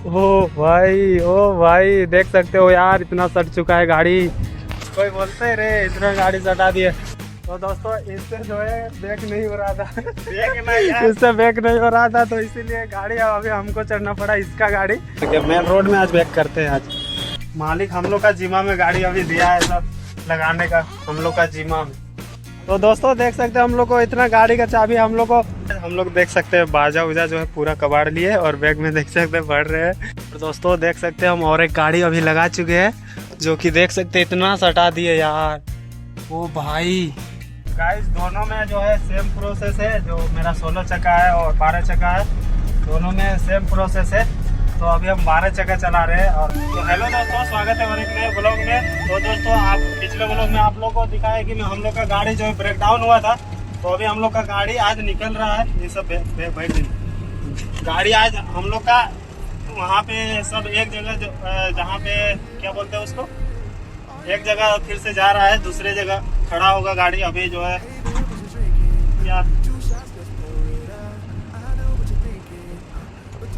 ओ भाई देख सकते हो यार, इतना सट चुका है गाड़ी। कोई बोलते है रे इतना गाड़ी सटा दिए। तो दोस्तों इससे जो है ब्रेक नहीं हो रहा था इससे ब्रेक नहीं हो रहा था, तो इसीलिए गाड़ी अभी हमको चढ़ना पड़ा इसका गाड़ी। मेन रोड में आज ब्रेक करते हैं। आज मालिक हम लोग का जिम्मा में गाड़ी अभी दिया है सब लगाने का, हम लोग का जिम्मा में। तो दोस्तों देख सकते हैं हम लोग को इतना गाड़ी का चाबी हम लोग देख सकते हैं बाजा उजा जो है पूरा कबाड़ लिए और बैग में देख सकते हैं बढ़ रहे हैं। तो दोस्तों देख सकते हैं हम और एक गाड़ी अभी लगा चुके हैं, जो कि देख सकते हैं इतना सटा दिए यार। ओ भाई गाइस दोनों में जो है सेम प्रोसेस है, जो मेरा 16 चक्का है और 12 चक्का है, दोनों में सेम प्रोसेस है। तो अभी हम 12 चक्का चला रहे हैं। और तो हेलो दोस्तों, स्वागत है और एक नए ब्लॉग में। तो दोस्तों आप पिछले ब्लॉग में आप लोग को दिखाया कि हम लोग का गाड़ी जो है ब्रेक डाउन हुआ था, तो अभी हम लोग का गाड़ी आज निकल रहा है। ये सब गाड़ी आज हम लोग का वहाँ पे सब एक जगह जहाँ पे क्या बोलते हैं उसको, एक जगह फिर से जा रहा है, दूसरे जगह खड़ा होगा गाड़ी। अभी जो है क्या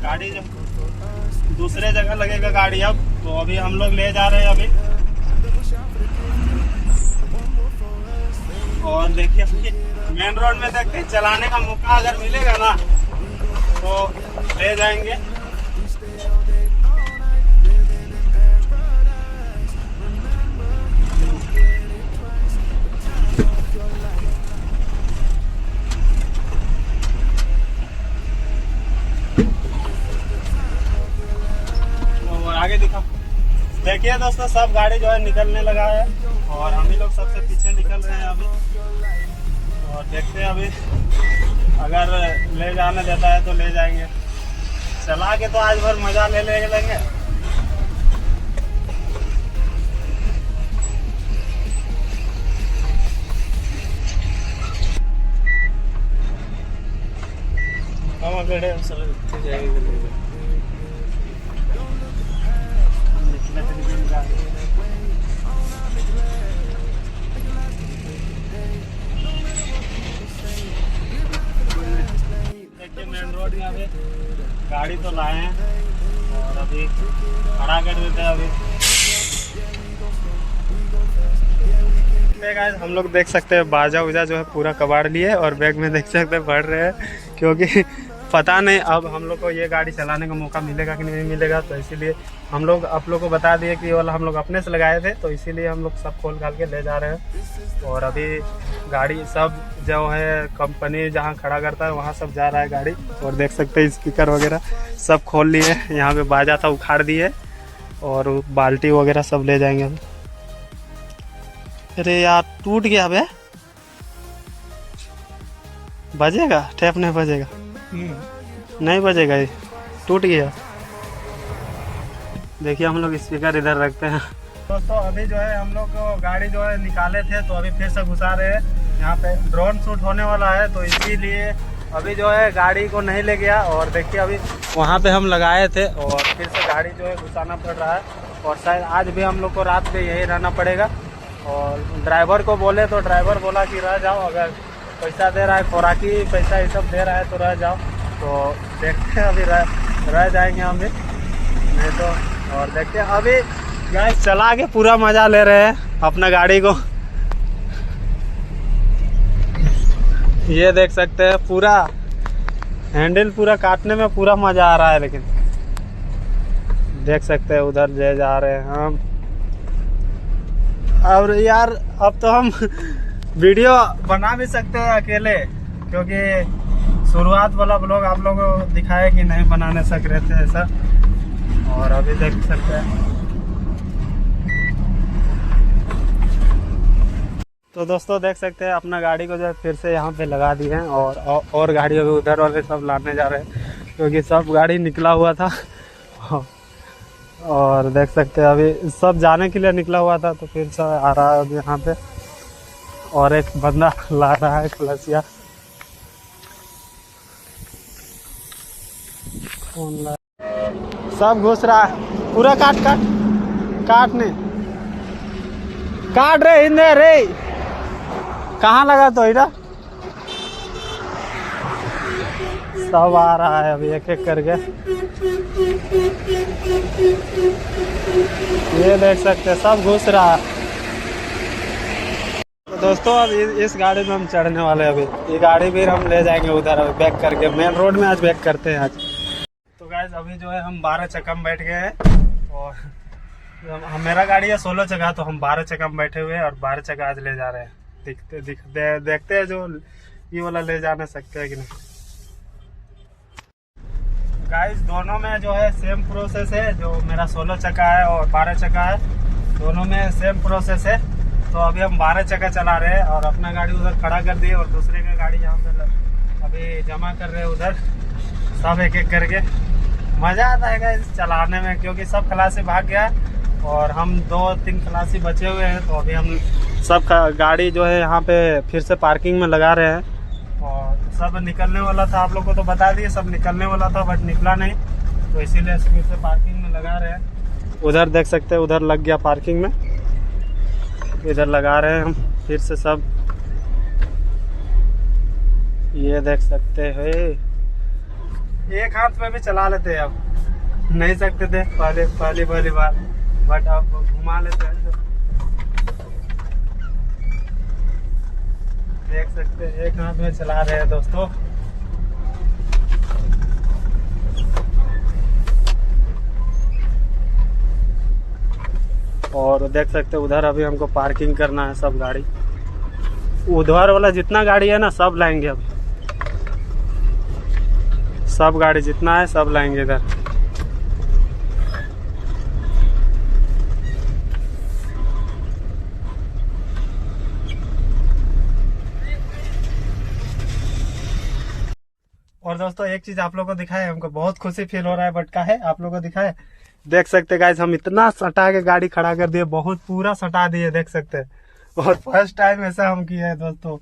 गाड़ी जो दूसरे जगह लगेगा गाड़ी अब, तो अभी हम लोग ले जा रहे हैं अभी। और देखिए मेन रोड में देखते चलाने का मौका अगर मिलेगा ना तो ले जाएंगे। आगे दिखा देखिए दोस्तों, सब गाड़ी जो है निकलने लगा है और हम ही लोग सबसे पीछे निकल रहे हैं अभी। और देखते हैं अभी अगर ले जाने देता है तो ले जाएंगे, चला के तो आज भर मजा ले लेंगे। मेन रोड में अभी गाड़ी तो लाए हैं और अभी खड़ा कर देते हैं। अभी हम लोग देख सकते हैं बाजा उजा जो है पूरा कबाड़ लिए और बैग में देख सकते हैं बढ़ रहे हैं, क्योंकि पता नहीं अब हम लोग को ये गाड़ी चलाने का मौका मिलेगा कि नहीं मिलेगा। तो इसीलिए हम लोग आप लोग को बता दिए कि वाला हम लोग अपने से लगाए थे, तो इसीलिए हम लोग सब खोल खाल के ले जा रहे हैं। और अभी गाड़ी सब जो है कंपनी जहाँ खड़ा करता है वहाँ सब जा रहा है गाड़ी। और देख सकते हैं स्पीकर वगैरह सब खोल लिए, यहाँ पे बाजा था उखाड़ दिए और बाल्टी वगैरह सब ले जाएंगे अभी। अरे यार टूट गया बे, बजेगा टेप नहीं बजेगा? नहीं बजेगा, ये टूट गया। देखिए हम लोग स्पीकर इधर रखते हैं। दोस्तों अभी जो है हम लोग गाड़ी जो है निकाले थे, तो अभी फिर से घुसा रहे हैं। यहाँ पे ड्रोन शूट होने वाला है, तो इसीलिए अभी जो है गाड़ी को नहीं ले गया। और देखिए अभी वहाँ पे हम लगाए थे और फिर से गाड़ी जो है घुसाना पड़ रहा है। और शायद आज भी हम लोग को रात में यही रहना पड़ेगा। और ड्राइवर को बोले तो ड्राइवर बोला कि रह जाओ, अगर पैसा दे रहा है, खुराकी पैसा ये सब दे रहा है तो रह जाओ। तो देखते हैं अभी रह जाएंगे हम भी, नहीं तो। और देखते हैं अभी गाइस चला के पूरा मजा ले रहे हैं अपना गाड़ी को। ये देख सकते हैं पूरा हैंडल पूरा काटने में पूरा मजा आ रहा है, लेकिन देख सकते हैं उधर ले जा रहे हैं हम। और यार अब तो हम वीडियो बना भी सकते हैं अकेले, क्योंकि शुरुआत वाला ब्लॉग आप लोगों को दिखाया कि नहीं बनाने सक रहे थे ऐसा। और अभी देख सकते हैं। तो दोस्तों देख सकते हैं अपना गाड़ी को जो है फिर से यहाँ पे लगा दिए हैं और गाड़ी अभी उधर वाले सब लाने जा रहे हैं, क्योंकि सब गाड़ी निकला हुआ था। और देख सकते हैं अभी सब जाने के लिए निकला हुआ था, तो फिर से आ रहा है अभी यहाँ पे। और एक बंदा ला रहा है खलसिया, सब घुस रहा है पूरा। काट नहीं काट रे हिंदे रे, कहाँ लगा तो इधर सब आ रहा है अभी एक एक करके। ये देख सकते हैं सब घुस रहा है। तो दोस्तों अब इस गाड़ी में हम चढ़ने वाले हैं। अभी ये गाड़ी भी हम ले जाएंगे उधर बैक करके, मेन रोड में आज बैक करते हैं आज। तो गाइस अभी जो है हम 12 चक्का में बैठ गए हैं और मेरा गाड़ी है 16 चक्का, तो हम 12 चक्का में बैठे हुए हैं और 12 चक्का आज ले जा रहे हैं। देखते हैं जो ये वाला ले जाना सकते हैं कि नहीं। गाइस दोनों में जो है सेम प्रोसेस है, जो मेरा 16 चक्का है और 12 चक्का है, दोनों में सेम प्रोसेस है। तो अभी हम 12 चक्का चला रहे हैं और अपना गाड़ी उधर खड़ा कर दिए और दूसरे का गाड़ी यहाँ पे अभी जमा कर रहे हैं उधर, सब एक एक करके। मज़ा आता है गाइस चलाने में, क्योंकि सब खलासी भाग गया और हम 2-3 खलासी बचे हुए हैं। तो अभी हम सब गाड़ी जो है यहाँ पे फिर से पार्किंग में लगा रहे हैं और सब निकलने वाला था, आप लोग को तो बता दिए सब निकलने वाला था बट निकला नहीं, तो इसीलिए फिर से पार्किंग में लगा रहे हैं। उधर देख सकते हैं, उधर लग गया पार्किंग में, इधर लगा रहे हैं हम फिर से सब। ये देख सकते हैं, एक हाथ में भी चला लेते हैं, अब नहीं सकते थे पहली बार, बट अब घुमा लेते हैं। देख सकते हैं एक हाथ में चला रहे हैं दोस्तों। और देख सकते हैं उधर अभी हमको पार्किंग करना है सब गाड़ी, उधर वाला जितना गाड़ी है ना सब लाएंगे। अब सब गाड़ी जितना है सब लाएंगे इधर। और दोस्तों एक चीज आप लोगों को दिखाए, हमको बहुत खुशी फील हो रहा है, बट का है आप लोगों को दिखाए। देख सकते हैं गाइस हम इतना सटा के गाड़ी खड़ा कर दिए, बहुत पूरा सटा दिए देख सकते हैं। और फर्स्ट टाइम ऐसा हम किए हैं दोस्तों।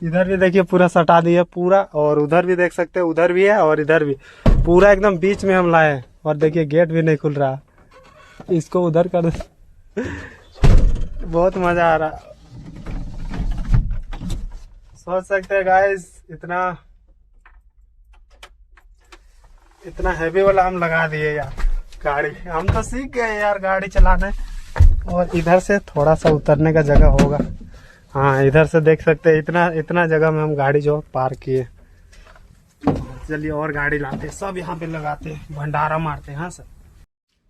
इधर भी देखिए पूरा सटा दिए पूरा, और उधर भी देख सकते हैं, उधर भी है और इधर भी पूरा एकदम बीच में हम लाए। और देखिए गेट भी नहीं खुल रहा, इसको उधर कर बहुत मजा आ रहा। सोच सकते हैं गाइस इतना हैवी वाला हम लगा दिए यार गाड़ी। हम तो सीख गए यार गाड़ी चलाने। और इधर से थोड़ा सा उतरने का जगह होगा, हाँ इधर से देख सकते हैं इतना जगह में हम गाड़ी जो पार्क किए। चलिए और गाड़ी लाते हैं, सब यहाँ पे लगाते हैं, भंडारा मारते हैं। हाँ सर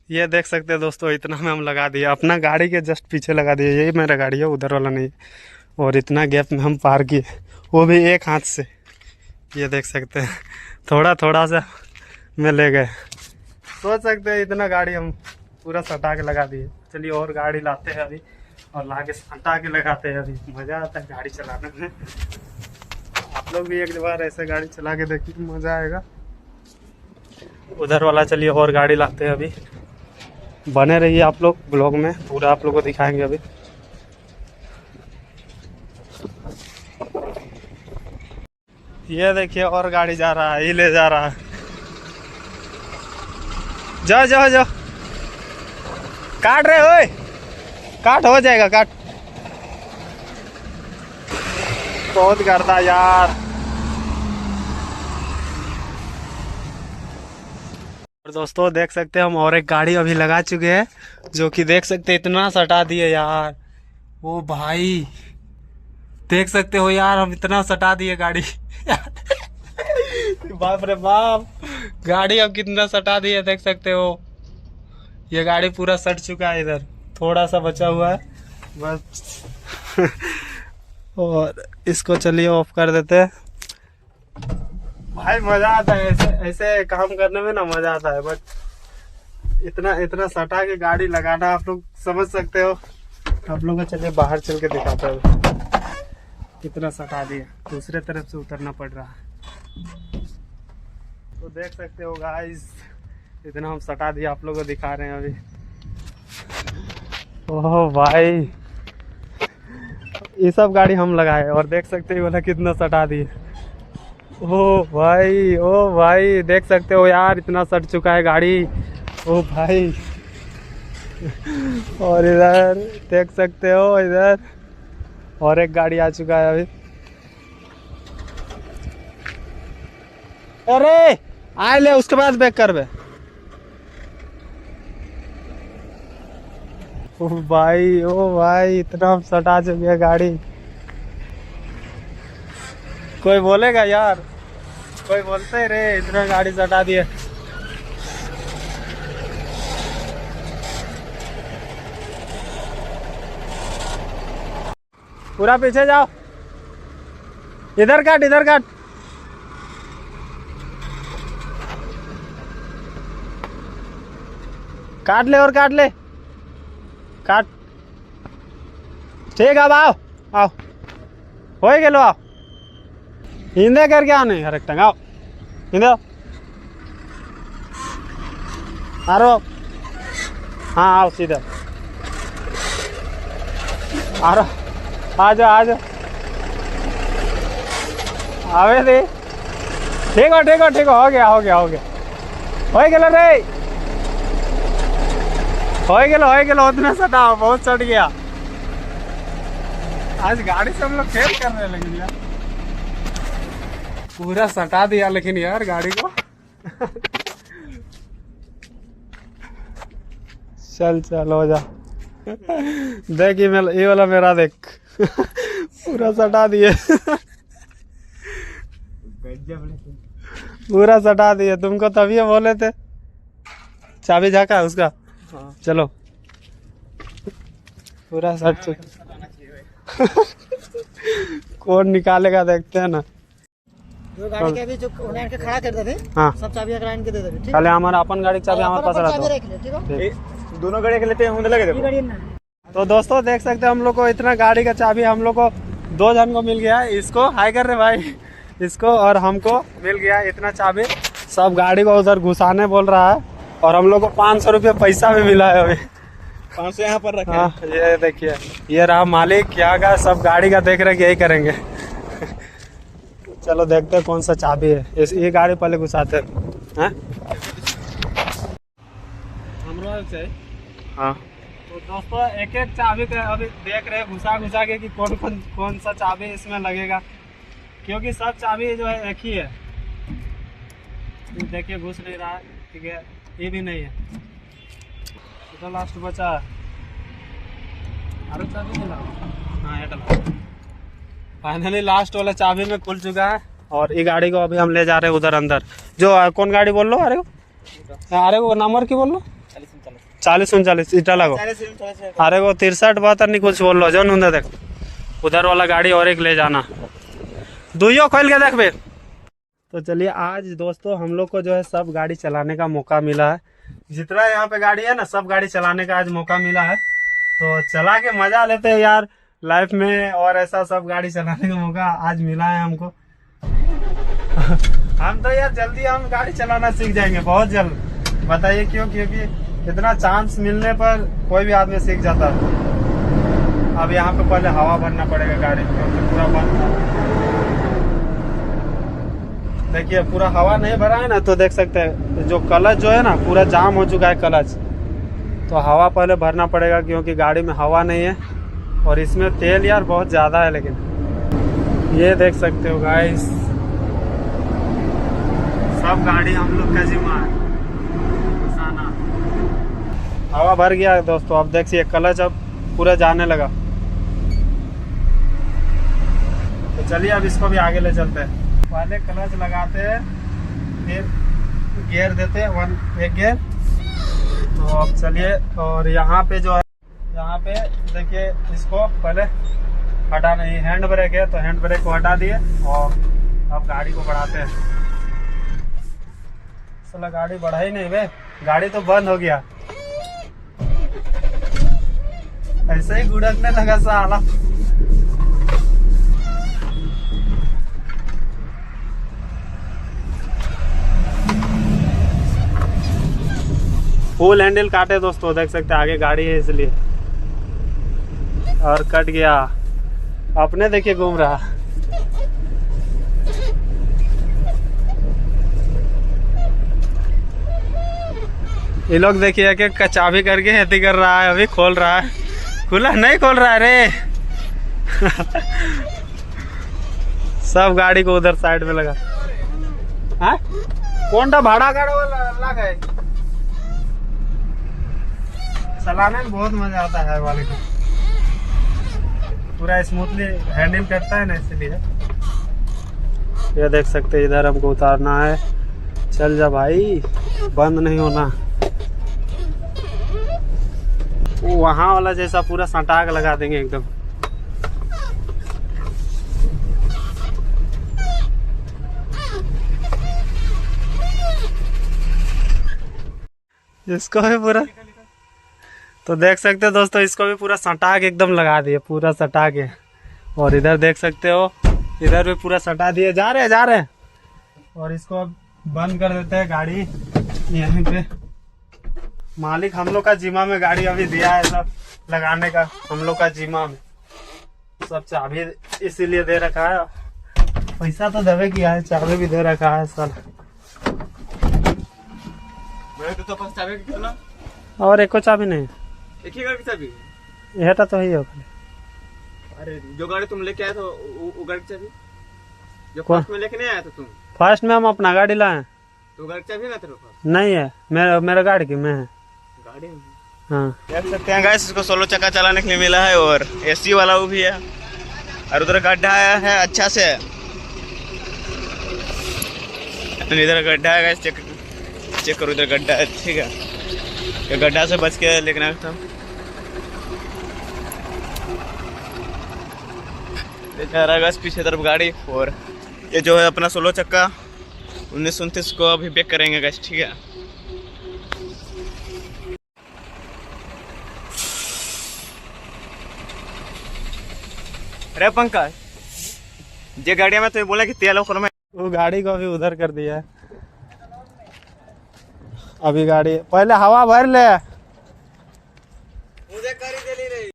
ये देख सकते हैं दोस्तों, इतना में हम लगा दिए, अपना गाड़ी के जस्ट पीछे लगा दिए। यही मेरा गाड़ी है, उधर वाला नहीं। और इतना गैप में हम पार्क किए, वो भी एक हाथ से। ये देख सकते हैं थोड़ा सा में ले गए। सोच सकते हैं इतना गाड़ी हम पूरा सटा के लगा दिए। चलिए और गाड़ी लाते हैं अभी और ला के सटा के लगाते हैं। अभी मज़ा आता है गाड़ी चलाने में। आप लोग भी एक बार ऐसे गाड़ी चला के देखिए, मज़ा आएगा। उधर वाला चलिए और गाड़ी लाते हैं अभी। बने रहिए आप लोग ब्लॉग में, पूरा आप लोग को दिखाएंगे अभी। ये देखिए और गाड़ी जा रहा है, ये ले जा रहा है। जाओ काट रहे हो, काट हो जाएगा काट। बहुत करता यार। और दोस्तों देख सकते हैं हम और एक गाड़ी अभी लगा चुके हैं, जो कि देख सकते हैं इतना सटा दिए यार। ओ भाई देख सकते हो यार, हम इतना सटा दिए गाड़ी बाप रे बाप, गाड़ी अब कितना सटा दिए देख सकते हो। ये गाड़ी पूरा सट चुका है, इधर थोड़ा सा बचा हुआ है बस और इसको चलिए ऑफ कर देते हैं। भाई मजा आता है ऐसे काम करने में ना, मजा आता है। बट इतना सटा के गाड़ी लगाना आप लोग समझ सकते हो। आप लोग को चलिए बाहर चल के दिखाता हूँ, कितना सटा दिया, दूसरे तरफ से उतरना पड़ रहा है। तो देख सकते हो गाइस, इतना हम सटा दिया, आप लोगों को दिखा रहे हैं अभी। ओह भाई ये सब गाड़ी हम लगाए और देख सकते हो ना कितना सटा दिए। ओ भाई देख सकते हो यार, इतना सट चुका है गाड़ी। ओ भाई और इधर देख सकते हो, इधर और एक गाड़ी आ चुका है अभी। अरे आए ले, उसके बाद बैक कर बे। ओ भाई इतना सटा चुकी है गाड़ी। कोई बोलेगा यार, कोई बोलते ही रे इतना गाड़ी सटा दिए। पूरा पीछे जाओ, इधर काट इधर काट। काट ले और काट ले, काट। ठीक है, अब आओ आओ, हो गेलो, आओ हिंदे करके आओ, नहीं हर टंग आओ हिंदे आरो। हाँ आओ सीधा आरो, आ जाओ आ जाओ, आवे दे। ठीक हो ठीक हो ठीक हो गया हो गया हो गया, हो गेलो रे, हो गेलो उतना सटा, बहुत सट गया। आज गाड़ी से हम लोग फेल करने लगे यार, पूरा सटा दिया लेकिन यार गाड़ी को। चल चल हो जा, देख ये वाला मेरा देख, पूरा सटा दिए। पूरा सटा दिए, तुमको तभी बोले थे। चाबी झाका उसका। हाँ। चलो पूरा सट चुका। कौन निकालेगा देखते हैं ना। जो गाड़ी के अभी जो ऑनलाइन के खड़ा कर देते, हाँ सब चाबी ऑनलाइन के दे देते। ठीक है, हमारा अपन गाड़ी की चाबी हमारे पास रहता है, दोनों गाड़ी के लेते हैं लगे। तो दोस्तों देख सकते हैं हम लोग को इतना गाड़ी का चाबी हम लोग को 2 जन को मिल गया। इसको हाई कर रहे भाई, इसको और हमको मिल गया इतना चाबी। सब गाड़ी को उधर घुसाने बोल रहा है, और हम लोग को 500 रुपये पैसा भी मिला है अभी। 500 यहाँ पर रखे। हाँ ये देखिए, ये रहा मालिक यहाँ का, सब गाड़ी का देख रहे यही करेंगे। चलो देखते हैं कौन सा चाबी है, ये गाड़ी पहले घुसाते हैं। हाँ तो दोस्तों एक एक चाबी का अभी देख रहे हैं घुसा के कि कौन सा चाबी इसमें लगेगा, क्योंकि सब चाबी जो है एक ही है। देखिए घुस नहीं रहा है, ठीक है, ये भी नहीं है, तो लास्ट बचा अरे चाबी नहीं लगा। हाँ ये डला, फाइनली लास्ट वाला चाबी में खुल चुका है। और ये गाड़ी को अभी हम ले जा रहे हैं उधर अंदर। जो कौन गाड़ी बोल लो, अरे को नंबर की बोल लो, 4039 इटा लगो, अरे को 6372 नहीं कुछ बोल लो जो नूंदे देख, उधर वाला गाड़ी और एक ले जाना, दुइयो खोल के देख बे। तो चलिए आज दोस्तों हम लोग को जो है सब गाड़ी चलाने का मौका मिला है। जितना यहाँ पे गाड़ी है ना, सब गाड़ी चलाने का आज मौका मिला है, तो चला के मजा लेते हैं यार लाइफ में। और ऐसा सब गाड़ी चलाने का मौका आज मिला है हमको। हम तो यार जल्दी हम गाड़ी चलाना सीख जाएंगे, बहुत जल्द। बताइए क्यों? क्योंकि इतना चांस मिलने पर कोई भी आदमी सीख जाता है। अब यहाँ पे पहले हवा भरना पड़ेगा गाड़ी, क्योंकि पूरा बंद था। देखिए पूरा हवा नहीं भरा है ना, तो देख सकते हैं जो क्लच जो है ना पूरा जाम हो चुका है क्लच, तो हवा पहले भरना पड़ेगा क्योंकि गाड़ी में हवा नहीं है। और इसमें तेल यार बहुत ज़्यादा है, लेकिन ये देख सकते हो गाइस, सब गाड़ी हम लोग का जिम्मा है घुसाना। हवा भर गया है दोस्तों, अब देखिए क्लच अब पूरा जाने लगा। तो चलिए अब इसको भी आगे ले चलते हैं। पहले क्लच लगाते हैं, फिर गियर देते हैं एक गियर। तो अब चलिए, और यहाँ पे जो है, यहाँ पे देखिए इसको पहले हटाना, ये हैंड ब्रेक है तो हैंड ब्रेक को हटा दिए और अब गाड़ी को बढ़ाते हैं। साला गाड़ी बढ़ा ही नहीं बे, गाड़ी तो बंद हो गया, ऐसे ही गुड़कने लगा साला। फुल हैंडल काटे दोस्तों, देख सकते हैं आगे गाड़ी है इसलिए, और कट गया। अपने देखिए घूम रहा। ये लोग देखिए एक एक चाबी करके हेती कर रहा है, अभी खोल रहा है, खुला नहीं खोल रहा है रे। सब गाड़ी को उधर साइड में लगा। हाँ कौन सा भाड़ा गाड़ा वाला लगा है? चलाने में बहुत मजा आता है वाले को, पूरा स्मूथली हैंडल करता है ना, इसलिए। ये देख सकते हैं, इधर हमको उतारना है। चल जा भाई, बंद नहीं होना। वो वहाँ वाला जैसा पूरा सटाक लगा देंगे एकदम। इसको भी पूरा, तो देख सकते हो दोस्तों, इसको भी पूरा सटा के एकदम लगा दिए, पूरा सटा के। और इधर देख सकते हो, इधर भी पूरा सटा दिए। जा रहे हैं। और इसको अब बंद कर देते हैं गाड़ी यहीं पे। मालिक हम लोग का जिम्मा में गाड़ी अभी दिया है सब लगाने का, हम लोग का जिम्मा में सब चाबी इसीलिए दे रखा है। पैसा तो देवे किया है, चाबी भी दे रखा है सर। तो पास चाबी कितना? और एको चाबी नहीं, एक ही गाड़ी की चाबी? यह तो ही हो। अरे जो गाड़ी तुम लेके आए थे वो गाड़ी की चाबी जो फर्स्ट में लेके नहीं आया था तुम? फर्स्ट में हम अपना गाड़ी लाए, तो गाड़ी की चाबी ना तेरे पास? नहीं है, मेरा गाड़ी की में है गाड़ी। हाँ, देख सकते हैं गाइस, इसको 16 चक्का चलाने के लिए मिला है और एसी वाला वो भी है। और उधर गड्ढा है अच्छा से, इधर गड्ढा है गाइस, चेक करो, इधर गड्ढा है, ठीक है। ये गड्ढा से बच के लेकिन था। अगस्त पीछे तरफ गाड़ी, और ये जो है अपना 16 चक्का 1929 को अभी बैक करेंगे गाइस, ठीक है। अरे पंकज, ये गाड़ी में तो बोला कि तेल ऊपर में, वो गाड़ी को अभी उधर कर दिया है। अभी गाड़ी पहले हवा भर ले, मुझे करी देली रे।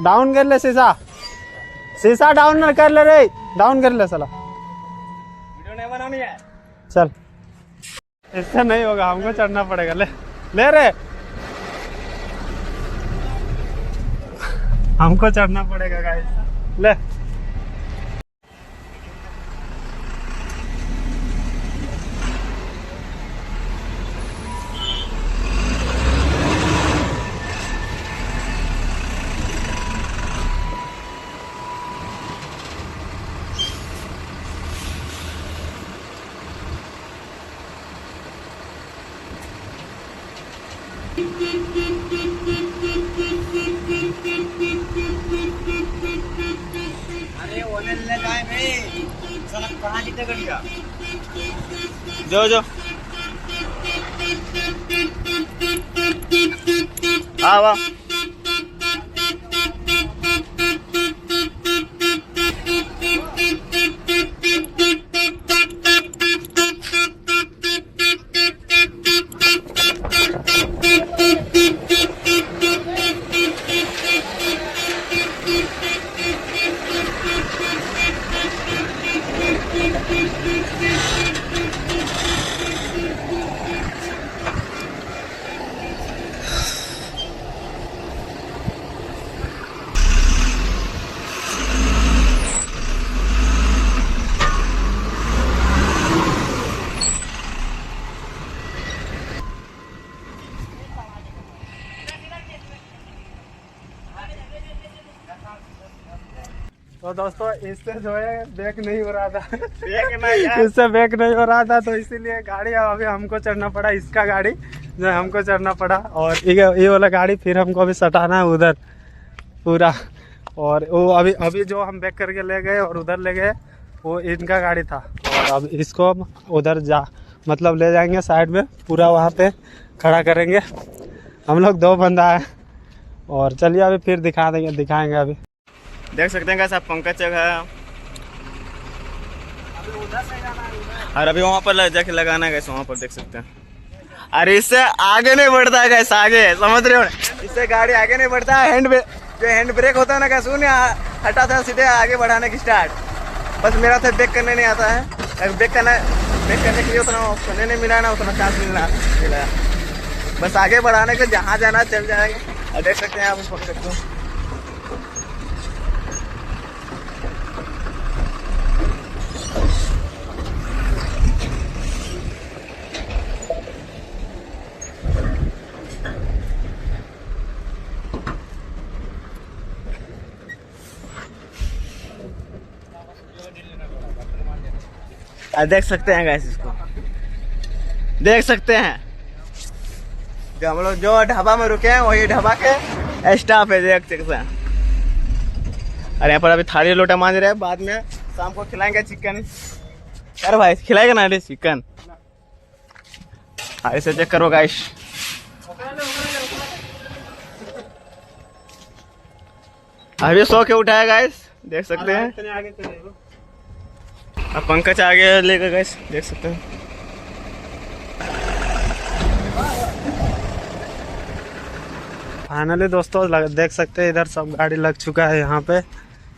डाउन कर ले, शीशा डाउन कर ले रे, डाउन कर ले साला। वीडियो नहीं बनानी है, चल। इससे नहीं होगा, हमको चढ़ना पड़ेगा। ले रे, हमको चढ़ना पड़ेगा गाइस, ले। अरे ओने ले जाए भाई, साला कहां जीते गड़िया जो वाह तो दोस्तों, इससे जो है बैक नहीं हो रहा था, यार। इससे बैक नहीं हो रहा था, तो इसीलिए गाड़ी अभी हमको चढ़ना पड़ा, इसका गाड़ी जो हमको चढ़ना पड़ा। और ये वाला गाड़ी फिर हमको अभी सटाना है उधर पूरा। और वो अभी जो हम बैक करके ले गए और उधर ले गए, वो इनका गाड़ी था। और अब इसको हम उधर मतलब ले जाएंगे साइड में, पूरा वहाँ पे खड़ा करेंगे। हम लोग 2 बंदा है, और चलिए अभी फिर दिखाएंगे अभी। देख सकते हैं कैसा पंकज जगह, और अभी वहाँ पर जाके लगाना है कैसे, वहाँ पर देख सकते हैं। अरे इससे आगे नहीं बढ़ता है कैसे, आगे समझ रहे हो, इससे गाड़ी आगे नहीं बढ़ता है। जो हैंड ब्रेक होता है ना कैसे, हटा था सीधे आगे बढ़ाने की स्टार्ट। बस मेरा तो ब्रेक करने नहीं आता है, ब्रेक करने के लिए उतना ऑप्शन नहीं मिला ना, उतना चांस मिला। बस आगे बढ़ाने के जहाँ जाना चल जाएंगे। और देख सकते हैं आप पकड़ सकते हो, देख सकते हैं गाइस, इसको देख सकते हैं। जो हम लोग जो ढाबा में रुके हैं वही ढाबा के स्टाफ है, देख सकते हैं। और यहाँ पर अभी थाली लोटा मांज रहे हैं, बाद में शाम को खिलाएंगे चिकन। यार भाई खिलाएगा ना अरे चिकन? ऐसे चेक करो गाइस। अभी सो के उठाया गाइस, देख सकते हैं। अब पंकज आगे लेकर गाइस, देख सकते हैं। फाइनली दोस्तों देख सकते हैं इधर सब गाड़ी लग चुका है। यहाँ पे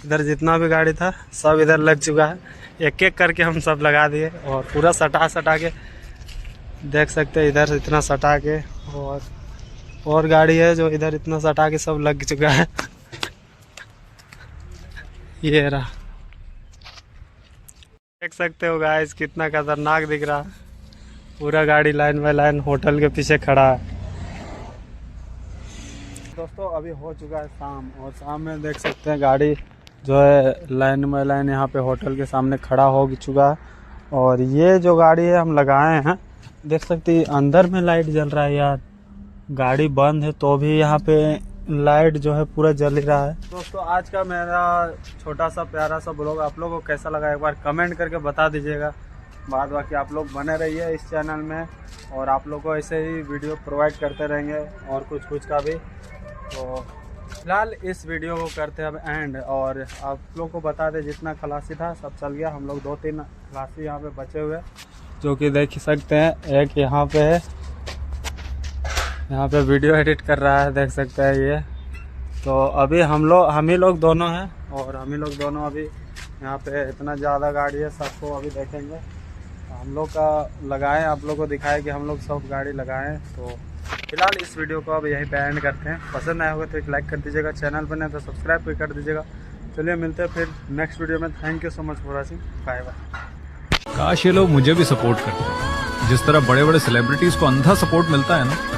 इधर जितना भी गाड़ी था सब इधर लग चुका है। एक एक करके हम सब लगा दिए और पूरा सटा के देख सकते हैं। इधर इतना सटा के और गाड़ी है जो इधर इतना सटा के सब लग चुका है। ये रहा, देख सकते हो गाइस कितना खतरनाक दिख रहा है। पूरा गाड़ी लाइन बाय लाइन होटल के पीछे खड़ा है। दोस्तों अभी हो चुका है शाम, और शाम में देख सकते हैं गाड़ी जो है लाइन बाय लाइन यहाँ पे होटल के सामने खड़ा हो चुका है। और ये जो गाड़ी है हम लगाए हैं, देख सकते हैं अंदर में लाइट जल रहा है यार। गाड़ी बंद है तो भी यहाँ पे लाइट जो है पूरा जल ही रहा है। दोस्तों आज का मेरा छोटा सा प्यारा सा ब्लॉग आप लोगों को कैसा लगा एक बार कमेंट करके बता दीजिएगा। बाद बाकी आप लोग बने रहिए इस चैनल में, और आप लोग को ऐसे ही वीडियो प्रोवाइड करते रहेंगे और कुछ का भी। तो फिलहाल इस वीडियो को करते हैं अब एंड, और आप लोग को बता दें जितना खलासी था सब चल गया। हम लोग 2-3 खलासी यहाँ पे बचे हुए जो कि देख ही सकते हैं। एक यहाँ पे है, यहाँ पे वीडियो एडिट कर रहा है, देख सकते हैं ये। तो अभी हम ही लोग दोनों हैं, और हम ही लोग दोनों अभी यहाँ पे इतना ज़्यादा गाड़ी है, सबको अभी देखेंगे। हम लोग का लगाएं, आप लोग को दिखाएं कि हम लोग सब गाड़ी लगाएं। तो फिलहाल इस वीडियो को अब यहीं पे एंड करते हैं। पसंद आया होगा तो एक लाइक कर दीजिएगा, चैनल पर नहीं तो सब्सक्राइब भी कर दीजिएगा। चलिए मिलते हैं फिर नेक्स्ट वीडियो में। Thank you so much for watching, bye bye. काश ये लोग मुझे भी सपोर्ट करते, जिस तरह बड़े बड़े सेलिब्रिटीज को अंधा सपोर्ट मिलता है ना।